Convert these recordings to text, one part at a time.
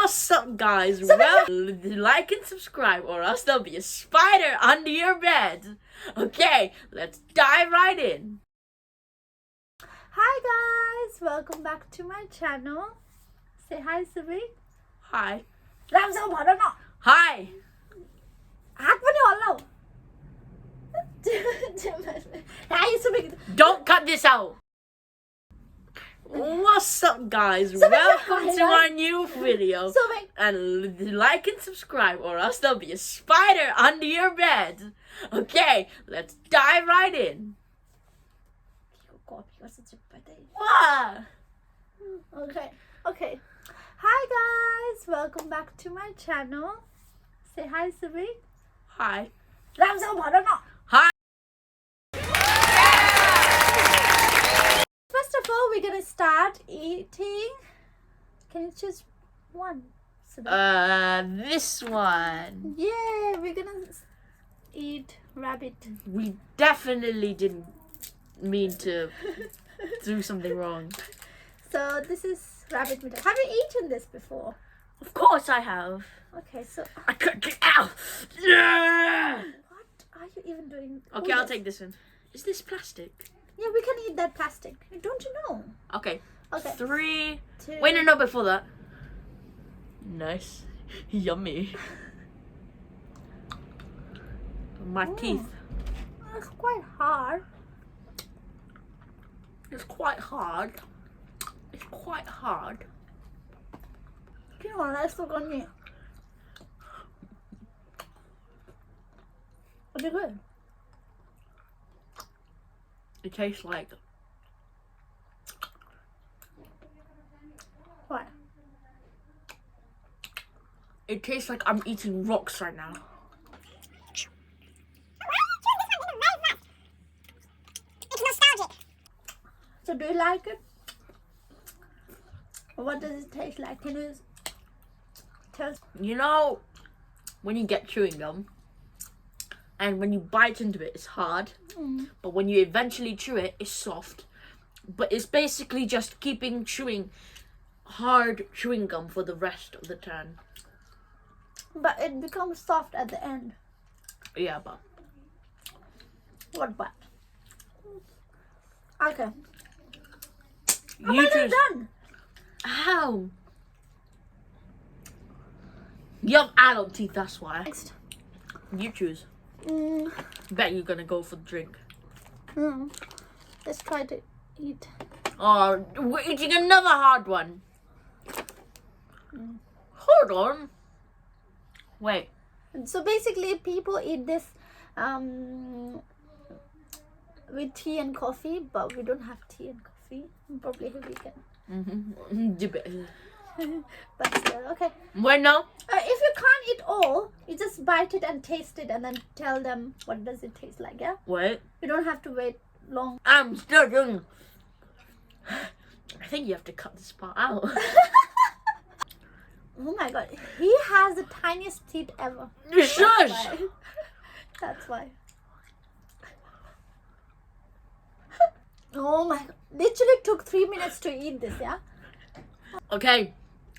What's up, guys? Well, like and subscribe, or else there'll be a spider under your bed. Okay, let's dive right in. Hi guys, welcome back to my channel. Say hi, Subi. Hi. เราจะบอกแล้วเนาะ Hi. ฮักไม่ได้หรอเรา Hi, Subi. Don't cut this out. What's up, guys? Welcome to our new video. Subi. And like and subscribe, or else there'll be a spider under your bed. Okay, let's dive right in. What? Okay. Hi guys, welcome back to my channel. Say hi, Subi. Hi. เราจะบอกแล้วเนาะ Hi. First of all, we're gonna start eating. Can you choose one? Subi? This one. Yeah, we're gonna eat rabbit. We definitely didn't mean to do something wrong. So this is rabbit meat. Have you eaten this before? Of course I have. Okay, so I could get out. Yeah. what are you even doing? Okay, I'll take this one. Is this plastic? Yeah, we can eat that plastic. Don't you know? Okay. Okay. 3. 2. Wait, no, before that. Nice. Yummy. My teeth. It's quite hard. It's quite hard. It's quite hard. You know, let's look on me. Is it good? It tastes like What? it tastes like I'm eating rocks right now. It's nostalgic. So do you like it? What does it taste like? Can you tell? You know, when you get chewing gum, and when you bite into it, it's hard. But when you eventually chew it, it's soft. But it's basically just keeping chewing hard chewing gum for the rest of the turn. But it becomes soft at the end. Yeah, but What but? Okay. you Am I choose. done? Ow! You have adult teeth, that's why. Next. You choose. Mm, Bet you're gonna go for the drink. let's try to eat. Oh, we're eating another hard one. Hold on. Wait. So basically, people eat this with tea and coffee, but we don't have tea and coffee. Probably we can. But still, okay. Wait, no. If you can't eat all, you just bite it and taste it, and then tell them what does it taste like. Yeah. Wait. You don't have to wait long. I'm still doing. I think you have to cut this part out. Oh my god, he has the tiniest teeth ever. Shush! That's why. Oh my god. Literally took 3 minutes to eat this, yeah? Okay,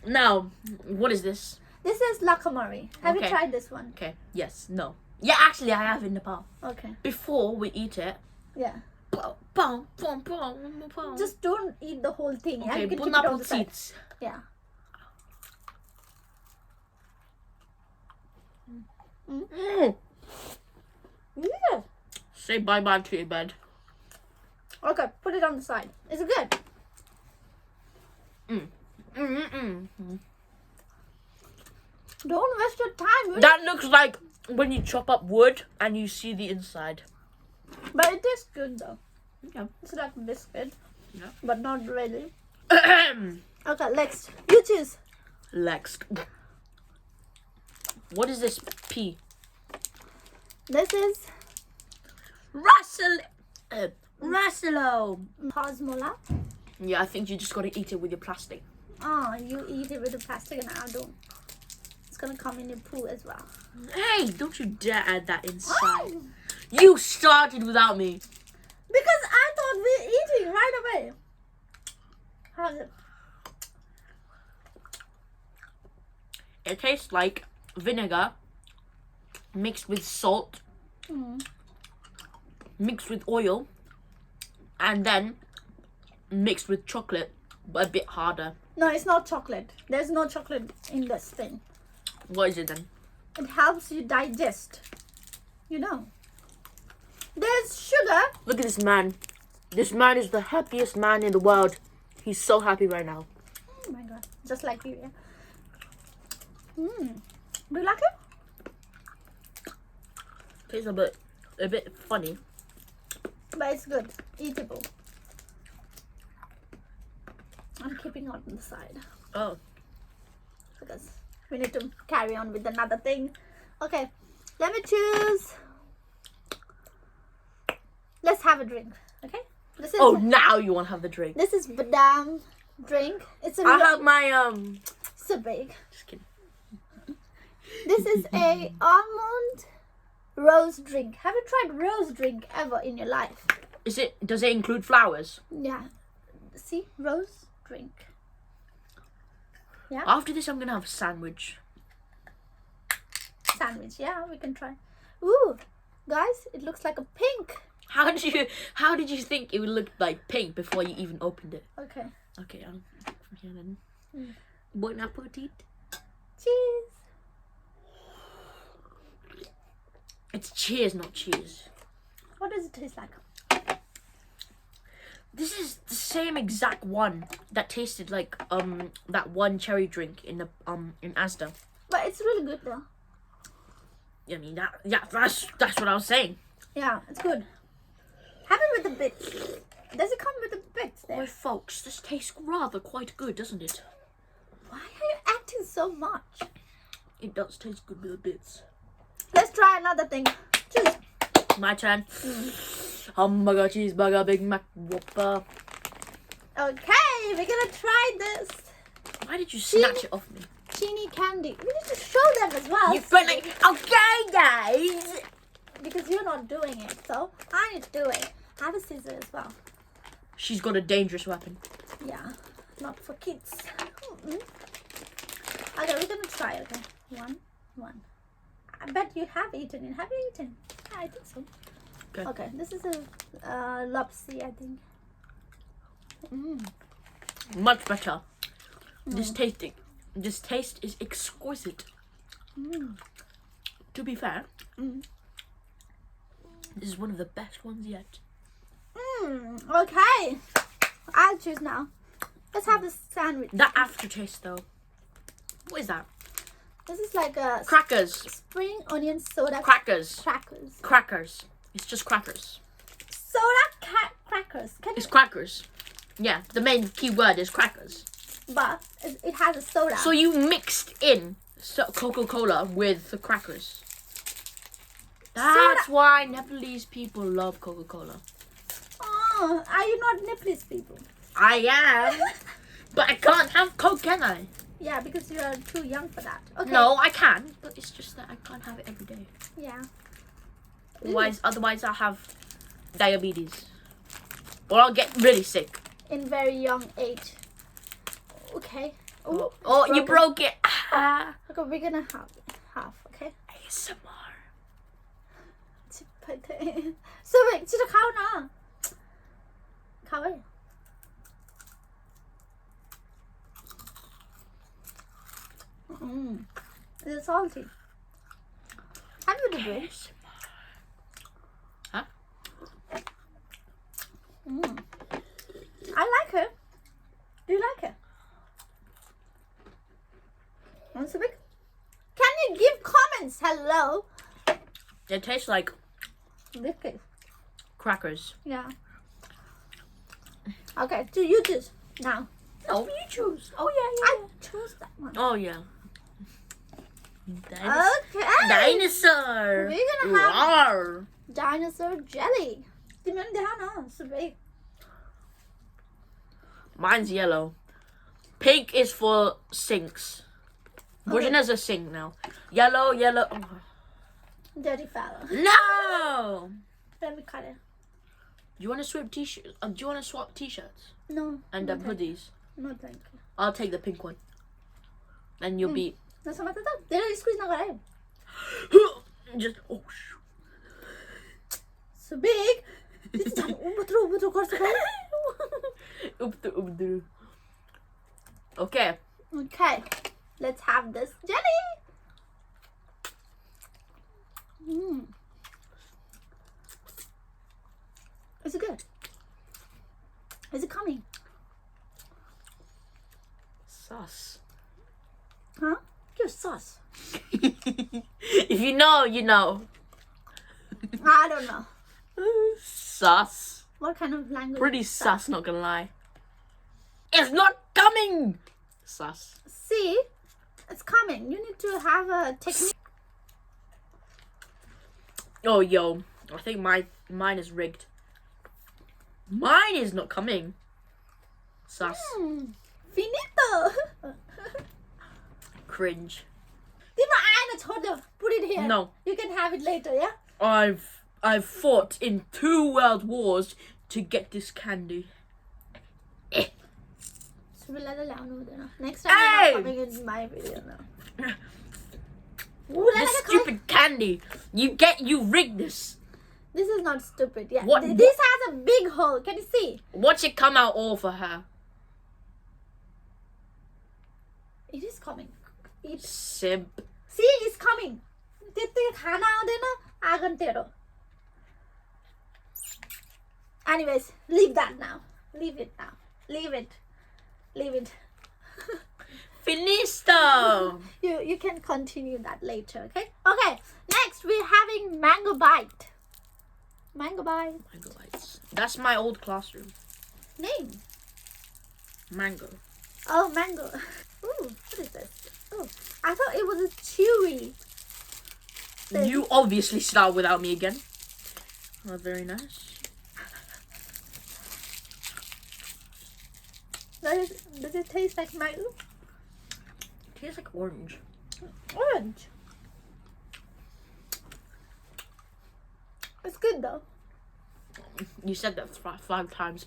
now, what is this? This is lakamari. Have you Okay. tried this one? Okay, yes, no. Yeah, actually, I have in Nepal. Okay. Before we eat it, Yeah. pom, pom, pom, pom. Just don't eat the whole thing, yeah? okay, You can put keep it on up the side. seats. Yeah. Yeah. Say bye-bye to your bed. Okay, put it on the side. Is it good? Don't waste your time. That looks like when you chop up wood and you see the inside. But it tastes good though. Yeah. It's like a biscuit. Yeah. But not really. Okay, next. You choose. Next. What is this P? This is Russell. Cosmola. Yeah, I think you just gotta eat it with your plastic. Oh, you eat it with the plastic and I don't. It's gonna come in your poo as well. Hey, don't you dare add that inside. You started without me. Because I thought we were eating right away. How's it? It tastes like vinegar mixed with salt, mixed with oil, and then mixed with chocolate, but a bit harder. No, it's not chocolate. There's no chocolate in this thing. What is it then? It helps you digest. You know. There's sugar. Look at this man. This man is the happiest man in the world. He's so happy right now. Oh my god. Just like you, yeah. Do you like it? Tastes a bit funny. But it's good. Eatable. I'm keeping on the side. Oh. Because we need to carry on with another thing. Okay. Let me choose. Let's have a drink. Okay? This is Now you want to have the drink. This is badam drink. It's a I have my so big. Just kidding. This is a almond rose drink. Have you tried rose drink ever in your life? Does it include flowers? Yeah. See? Rose drink. Yeah? After this I'm gonna have a sandwich. Sandwich. Yeah, we can try. Ooh. Guys, it looks like a pink. How did you think it would look like pink before you even opened it? Okay. Okay, from here then. Bon appetit. Cheese. It's cheers, not cheese. What does it taste like? This is the same exact one that tasted like that one cherry drink in the in Asda. But it's really good though. I mean that's what I was saying. Yeah, it's good. Have it with the bits. Does it come with the bits there? Well, folks, this tastes rather quite good, doesn't it? Why are you acting so much? It does taste good with the bits. Let's try another thing. Choose. My turn. Hamburger, cheeseburger, Big Mac, Whopper. Okay, we're gonna try this. Why did you snatch it off me? Chini candy. We need to show them as well. You feel like, okay, guys. Because you're not doing it, so I need to do it. I have a scissor as well. She's got a dangerous weapon. Yeah, not for kids. Okay, we're gonna try. Okay, one. I bet you have eaten it. Have you eaten? Yeah, I think so. Okay, this is a lopsy, I think. Much better. This taste is exquisite. To be fair, this is one of the best ones yet. Okay, I'll choose now. Let's have the sandwich. That aftertaste though. What is that? This is like a Crackers. spring onion soda. Crackers. Crackers. Crackers. It's just crackers. Soda crackers. It's crackers. Yeah, the main key word is crackers. But it has a soda. So you mixed in Coca-Cola with the crackers. That's why Nepalese people love Coca-Cola. Oh, are you not Nepalese people? I am. But I can't have Coke, can I? Yeah, because you are too young for that. Okay. No, I can. But it's just that I can't have it every day. Yeah. Otherwise I'll have diabetes. Or I'll get really sick. In very young age. Okay. Ooh, Oh, you broken. broke it. Ah. Okay, we're gonna have half. Okay. ASMR. So wait, just खाओ ना. खाओ है. It's salty. Have you the drink? Huh? I like it. Do you like it? Want some big? Can you give comments? Hello. It tastes like Liquid. crackers. Yeah. Okay, so you choose now. No, you choose. Oh yeah, I choose that one. Oh yeah. Okay. Dinosaur. We're gonna have Rawr. dinosaur jelly. Do you remember that? So big. Mine's yellow. Pink is for sinks. We're Okay. gonna sink now. Yellow. Oh. Dirty fella. No. Let me cut it. Do you want to swap t-shirts? Do you want to swap t-shirts No. and no, thank- hoodies? No, thank you. I'll take the pink one. And you'll be जस्तो मात्र त धेरै squeeze नगरायो Just oh shoot. so big this is उबुत्रो गर्छ Oop. Okay. Okay, let's have this jelly. Is it good? Is it coming? Sus. Huh? You're sus. If you know, you know. I don't know. Sus. What kind of language? Pretty is sus, not gonna lie. It's not coming! Sus. See? It's coming. You need to have a technique. Oh, yo. I think mine is rigged. Mine is not coming. Sus. Finito. Cringe. Put it here. No. You can have it later, yeah? I've fought in 2 world wars to get this candy. Next time Hey! you're not coming in my video now. This stupid candy. You rigged this. This is not stupid. Yeah. What- This has a big hole. Can you see? Watch it come out all for her. It is coming. Simp. See, it's coming. त्यति खाना आउँदैन आँगन तेरो. Anyways, leave that now. Leave it now. Leave it. Finisto. You can continue that later, okay? Okay, next we're having mango bite. Mango bite. Mango bites. That's my old classroom. Name. Mango. Oh, mango. Ooh, what is this? Oh, I thought it was a chewy. You obviously start without me again. Oh, very nice. Does it taste like mango? Tastes like orange. Orange. It's good though. You said that 5 times.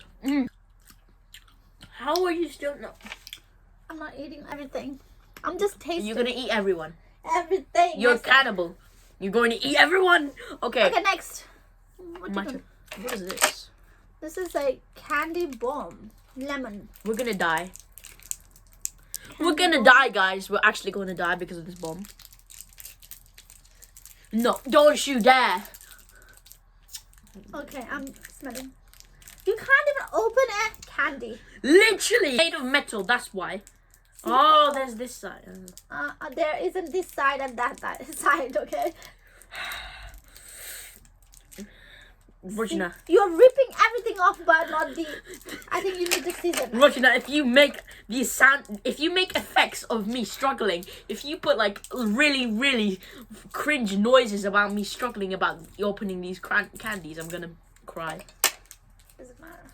How are you still not? I'm not eating everything. I'm just tasting You're gonna eat everyone. everything. You're a Yes, sir. cannibal. You're going to eat everyone. Okay. Okay, next. What My you turn. doing? What is this? This is a candy bomb. Lemon. We're gonna die. Candy We're gonna bomb. die, guys. We're actually gonna die because of this bomb. No, don't you dare. Okay, I'm smelling. You can't even open a candy. Literally made of metal, that's why. Oh, there's this side. There isn't this side and that side, okay? Regina. You're ripping everything off, but not the. I think you need the scissors. Regina, if you make these sound, if you make effects of me struggling, if you put like really cringe noises about me struggling about opening these candies, I'm gonna cry. Doesn't matter.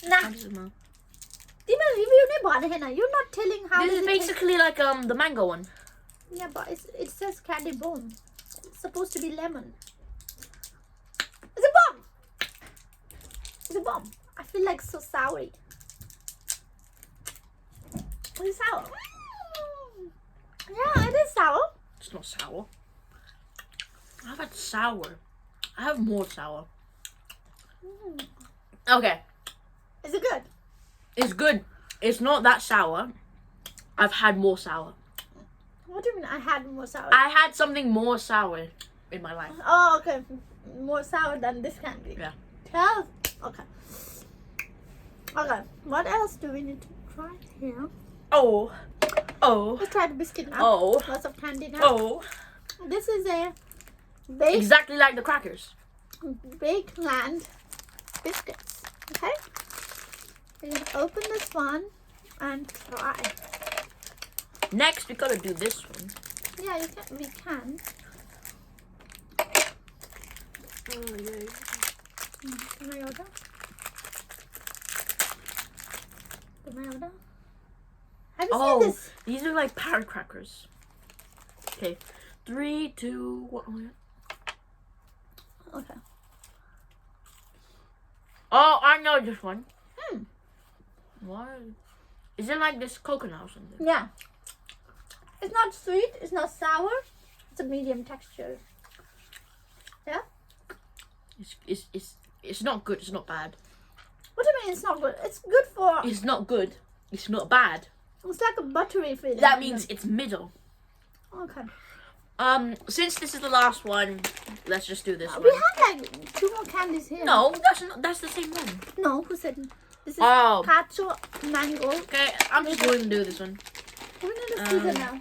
How Nah. does it smell? तिम्रो review नै भनेन. You're not telling how. This does is it taste. basically like the mango one. Yeah, but it says candy bomb. It's supposed to be lemon. It's a bomb. It's a bomb. I feel like so soury. It's sour. Yeah, it is sour. It's not sour. I've had sour. I have more sour. Okay, Is it good? it's good. It's not that sour. I've had more sour. What do you mean I had more sour? I had something more sour in my life. Oh, okay. More sour than this candy. Yeah. 12. Okay. Okay. What else do we need to try here? Oh. Let's try the biscuit now. Oh. Lots of candy now. Oh. This is a baked Exactly like the crackers. land biscuits. Okay. We're gonna open this one and try. Next, we gotta do this one. Yeah, you can. We can. Oh, yay. Can I order? Can I order? Have you seen this? These are like parrot crackers. Okay. 3, 2, 1. Okay. Oh, I know this one. Hmm. What? Is it like this coconut or something? Yeah. It's not sweet. It's not sour. It's a medium texture. Yeah. It's not good. It's not bad. What do you mean it's not good? It's good for. It's not good. It's not bad. It's like a buttery feeling. That means it's middle. Okay. Since this is the last one, let's just do this We one. have like 2 more candies here. No, that's not. That's the same one. No, who said this is Oh. Cacho mango. Okay, I'm just going to do this one. We need a Caesar now.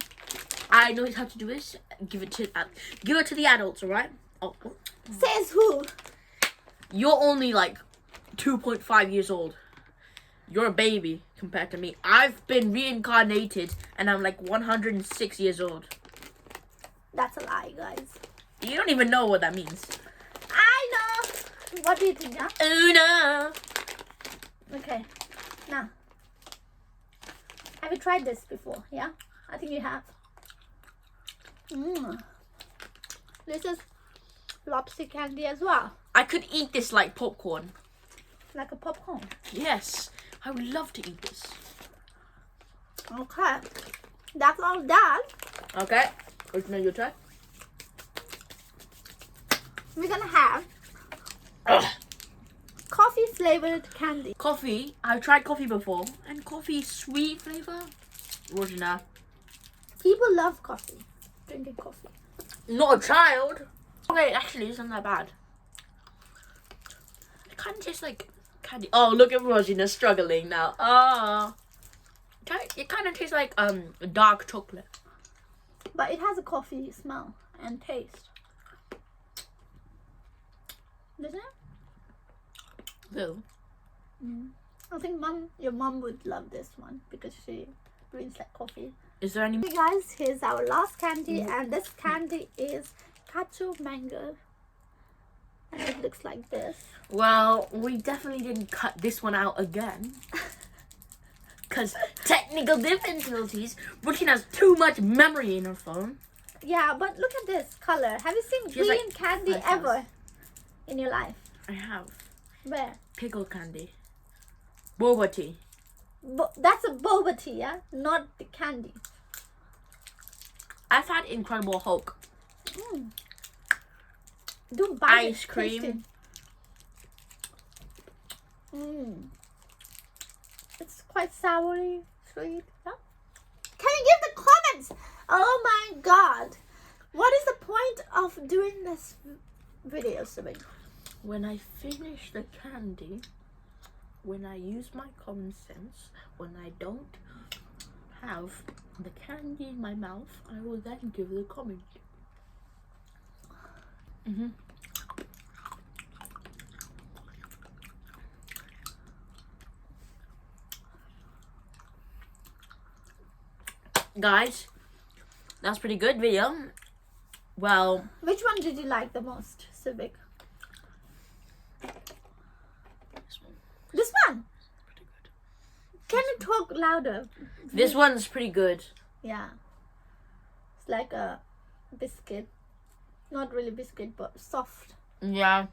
I know how to do this. Give it to the adults, alright? Oh, Says who? you're only like 2.5 years old. You're a baby compared to me. I've been reincarnated and I'm like 106 years old. That's a lie, guys. You don't even know what that means. I know. What do you think, yeah? Oh no. Okay. Now, have you tried this before? Yeah, I think you have. This is lopsy candy as well, I could eat this like popcorn. like a popcorn. Yes, I would love to eat this. Okay, that's all done. Okay, which one you try? We're gonna have coffee flavored candy. Coffee. I've tried coffee before, and coffee sweet flavor. Rojana. People love coffee, drinking coffee. Not a child. Okay, actually, it's not that bad. It kind of tastes like candy. Oh, look at Rosina struggling now. It kind of tastes like dark chocolate. But it has a coffee smell and taste. Doesn't it? Though. I think your mom would love this one because she drinks like coffee. Is there any? Hey guys, here's our last candy, and this candy is Cacho mango. And it looks like this. Well, we definitely didn't cut this one out again. Because technical difficulties. Brooklyn has too much memory in her phone. Yeah, but look at this color. Have you seen She has, green like, candy 5 ever colors. in your life? I have. Where? Pickle candy. Boba tea. That's a boba tea, yeah? Not the candy. I've had Incredible Hulk. Do bite Ice it, cream. taste it. It's quite soury, sweet. Yeah? Can you give the comments? Oh my god. What is the point of doing this video, Sibing? When I finish the candy, when I use my common sense, when I don't have the candy in my mouth, I will then give the comment. Guys, that's pretty good video. Well, Which one did you like the most, Civic? this one, This one. pretty good. Can you talk louder? This one's pretty good. Yeah. It's like a biscuit. Not really biscuit, but soft. Yeah,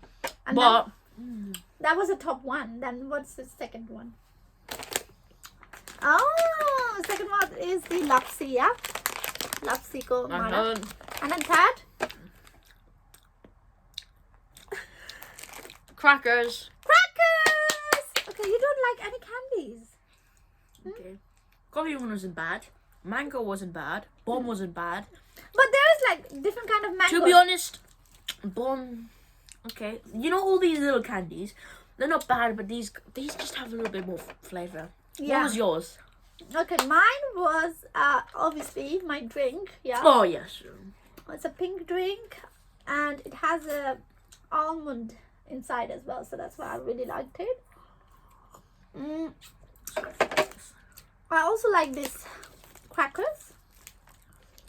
And but that was the top one. Then what's the second one? Oh, second one is the lapsi, yeah? Lapsi ko mara. And then third? Crackers. Crackers! Okay, you don't like any candies. Okay. Coffee one wasn't bad. Mango wasn't bad. Bomb wasn't bad. But there is like different kind of mango. To be honest, bomb. Okay, you know all these little candies. They're not bad, but these just have a little bit more flavor. Yeah. What was yours? Okay, mine was obviously my drink. Yeah. Oh yes. It's a pink drink, and it has a almond inside as well, so that's why I really liked it. I also like this crackers.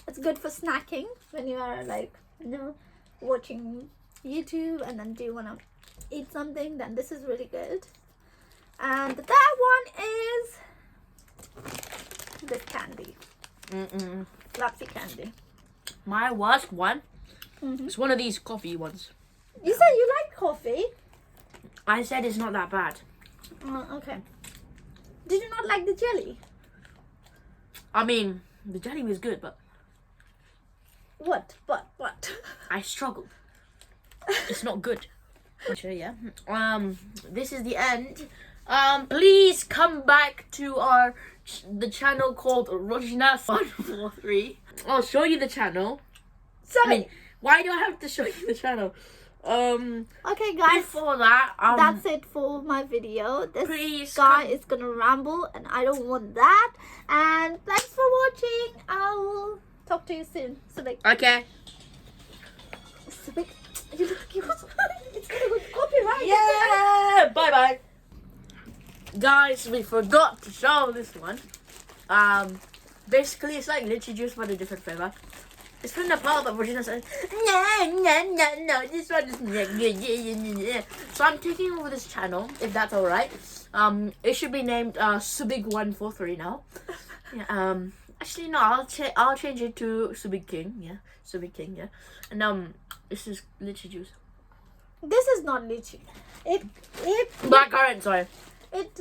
It's good for snacking when you are like, watching YouTube and then do you want to eat something, then this is really good. And the third one is this candy. Lapsi candy. My worst one is one of these coffee ones. You said you like coffee? I said it's not that bad. Okay. Did you not like the jelly? I mean, the jelly was good, but What? I struggled. It's not good. Sure, yeah. This is the end. Please come back to the channel called Rojnas143. I'll show you the channel. Sorry. Why do I have to show you the channel? Okay, guys. Before that, That's it for my video. This please guy is gonna ramble, and I don't want that. And thanks for watching. I will talk to you soon. Subik. Okay. Subik. It's gonna go copyright. Yeah. Bye bye. Guys, we forgot to show this one. Basically, it's like lychee juice but a different flavor. It's from Nepal, but Virginia said, no, this one is So I'm taking over this channel, if that's alright. It should be named Subig143 now. Yeah, actually no, I'll change it to Subig King. Yeah, Subig King. Yeah, and this is lychee juice. This is not lychee. It Blackcurrant, sorry. it